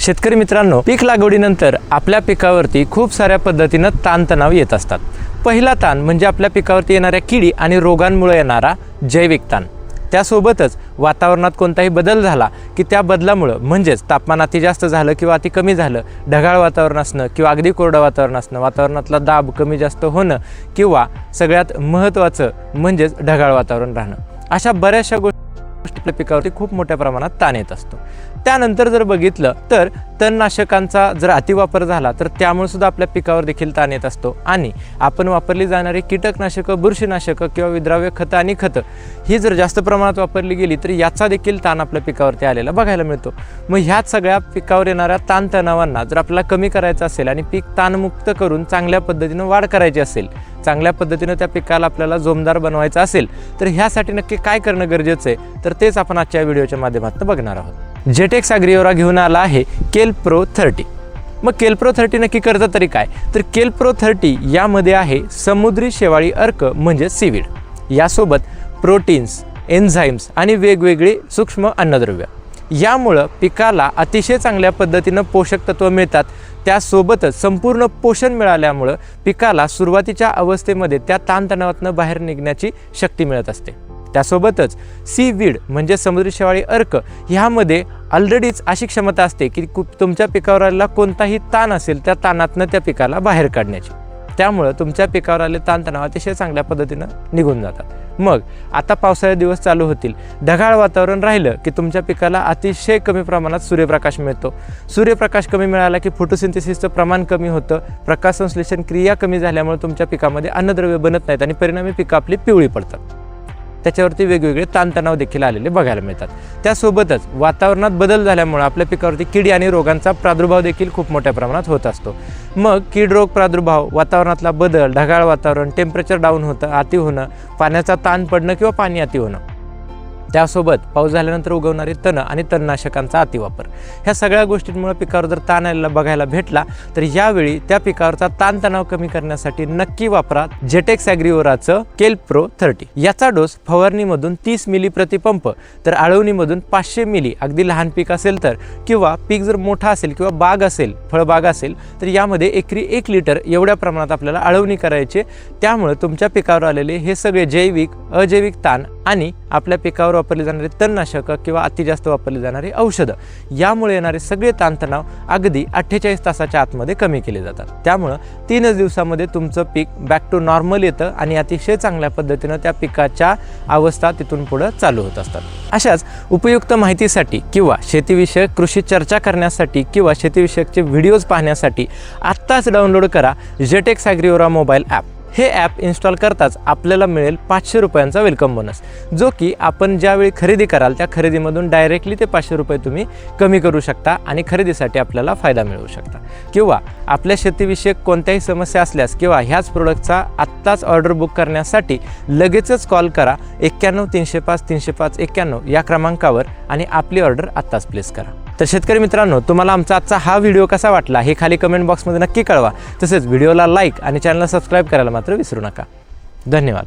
शेतकरी मित्रांनो, पीक लागवडीनंतर आपल्या पिकावरती खूप साऱ्या पद्धतीने ताणतणाव येत असतात। पहिला ताण म्हणजे आपल्या पिकावरती येणाऱ्या किडी आणि रोगांमुळे येणारा जैविक ताण। त्यासोबतच वातावरणात कोणताही बदल झाला की त्या बदलामुळे म्हणजेच तापमान अति जास्त झालं किंवा अति कमी झालं, ढगाळ वातावरण असणं किंवा अगदी कोरडं वातावरण असणं, वातावरणातला दाब कमी जास्त होणं किंवा सगळ्यात महत्त्वाचं म्हणजेच ढगाळ वातावरण राहणं, अशा बऱ्याचशा गोष्टी आपल्या पिकावरती खूप मोठ्या प्रमाणात ताण येत असतो। त्यानंतर जर बघितलं तर तणनाशकांचा जर अतिवापर झाला तर त्यामुळे सुद्धा आपल्या पिकावर देखील ताण येत असतो आणि आपण वापरली जाणारी कीटकनाशकं, बुरशीनाशकं किंवा विद्राव्य खतं आणि खतं ही जर जास्त प्रमाणात वापरली गेली तर याचा देखील ताण आपल्या पिकावरती आलेला बघायला मिळतो। मग ह्याच सगळ्या पिकावर येणाऱ्या ताणतणावांना जर आपल्याला कमी करायचं असेल आणि पीक ताणमुक्त करून चांगल्या पद्धतीने वाढ करायची असेल, चांगल्या पद्धतीने त्या पिकाला आपल्याला जोमदार बनवायचं असेल तर ह्यासाठी नक्की काय करणं गरजेचं आहे तर तेच आपण आजच्या व्हिडिओच्या माध्यमातून बघणार आहोत। जेटेक्स ॲग्रिओरा घेऊन आला आहे केल प्रो 30। मग केल प्रो 30 नक्की करतं तरी काय, तर केल प्रो 30 यामध्ये आहे समुद्री शेवाळी अर्क म्हणजे सीवीड, यासोबत प्रोटीन्स, एन्झाईम्स आणि वेगवेगळी सूक्ष्म अन्नद्रव्य। यामुळं पिकाला अतिशय चांगल्या पद्धतीनं पोषक तत्व मिळतात। त्यासोबतच संपूर्ण पोषण मिळाल्यामुळं पिकाला सुरुवातीच्या अवस्थेमध्ये त्या ताणतणावातून बाहेर निघण्याची शक्ती मिळत असते। त्यासोबतच सीवीड म्हणजे समुद्री शेवाळी अर्क ह्यामध्ये ऑलरेडीच अशी क्षमता असते की तुमच्या पिकावर आलेला कोणताही ताण असेल त्या ताणातनं त्या पिकाला बाहेर काढण्याची, त्यामुळं तुमच्या पिकावर आलेले ताणतणाव अतिशय चांगल्या पद्धतीनं निघून जातात। मग आता पावसाळ्याचे दिवस चालू होतील, ढगाळ वातावरण राहिलं की तुमच्या पिकाला अतिशय कमी प्रमाणात सूर्यप्रकाश मिळतो। सूर्यप्रकाश कमी मिळाला की फोटोसिंथेसिसचं प्रमाण कमी होतं, प्रकाश संश्लेषण क्रिया कमी झाल्यामुळे तुमच्या पिकामध्ये अन्नद्रव्य बनत नाहीत आणि परिणामी पिकं आपली पिवळी पडतात। त्याच्यावरती वेगवेगळे ताणतणाव देखील आलेले बघायला मिळतात। त्यासोबतच वातावरणात बदल झाल्यामुळे आपल्या पिकावरती किडी आणि रोगांचा प्रादुर्भाव देखील खूप मोठ्या प्रमाणात होत असतो। मग कीड रोग प्रादुर्भाव, वातावरणातला बदल, ढगाळ वातावरण, टेम्परेचर डाऊन होतं, अति होणं, पाण्याचा ताण पडणं किंवा पाणी अति होणं, त्यासोबत पाऊस झाल्यानंतर उगवणारी तण आणि तणनाशकांचा अतिवापर, ह्या सगळ्या गोष्टींमुळे पिकावर जर ताण आलेला बघायला भेटला तर यावेळी त्या पिकावरचा ताणतणाव कमी करण्यासाठी नक्की वापरा जेटेक्स ॲग्रिओराचं केल प्रो 30। याचा डोस फवारणीमधून 30 मिली प्रतिपंप तर आळवणीमधून 500 मिली, अगदी लहान पीक असेल तर किंवा पीक जर मोठा असेल किंवा बाग असेल, फळबाग असेल तर यामध्ये एकरी 1 लिटर एवढ्या प्रमाणात आपल्याला आळवणी करायची। त्यामुळे तुमच्या पिकावर आलेले हे सगळे जैविक, अजैविक ताण आणि आपल्या पिकावर वापरली जाणारी तणनाशकं किंवा अति जास्त वापरली जाणारी औषधं यामुळे येणारे सगळे ताणतणाव अगदी 48 तासाच्या आतमध्ये कमी केले जातात। त्यामुळं 3 दिवसामध्ये तुमचं पीक बॅक टू नॉर्मल येतं आणि अतिशय चांगल्या पद्धतीनं त्या पिकाच्या अवस्था तिथून पुढं चालू होत असतात। अशाच उपयुक्त माहितीसाठी किंवा शेतीविषयक कृषी चर्चा करण्यासाठी किंवा शेतीविषयकचे व्हिडिओज पाहण्यासाठी आत्ताच डाउनलोड करा जेटेक्स ॲग्रिओरा मोबाईल ॲप। हे ॲप इन्स्टॉल करताच आपल्याला मिळेल 500 रुपयांचा वेलकम बोनस, जो की आपण ज्यावेळी खरेदी कराल त्या खरेदीमधून डायरेक्टली ते 500 रुपये तुम्ही कमी करू शकता आणि खरेदीसाठी आपल्याला फायदा मिळवू शकता। किंवा आपल्या शेतीविषयक कोणत्याही समस्या असल्यास किंवा ह्याच प्रोडक्टचा आत्ताच ऑर्डर बुक करण्यासाठी लगेचच कॉल करा 91 305 305 91 या क्रमांकावर आणि आपली ऑर्डर आत्ताच प्लेस करा। तर शेतकरी मित्रांनो, तुम्हाला आमचा आजचा हा व्हिडिओ कसा वाटला हे खाली कमेंट बॉक्समध्ये नक्की कळवा। तसेच व्हिडिओला लाईक आणि चॅनलला सबस्क्राईब करायला मात्र विसरू नका। धन्यवाद।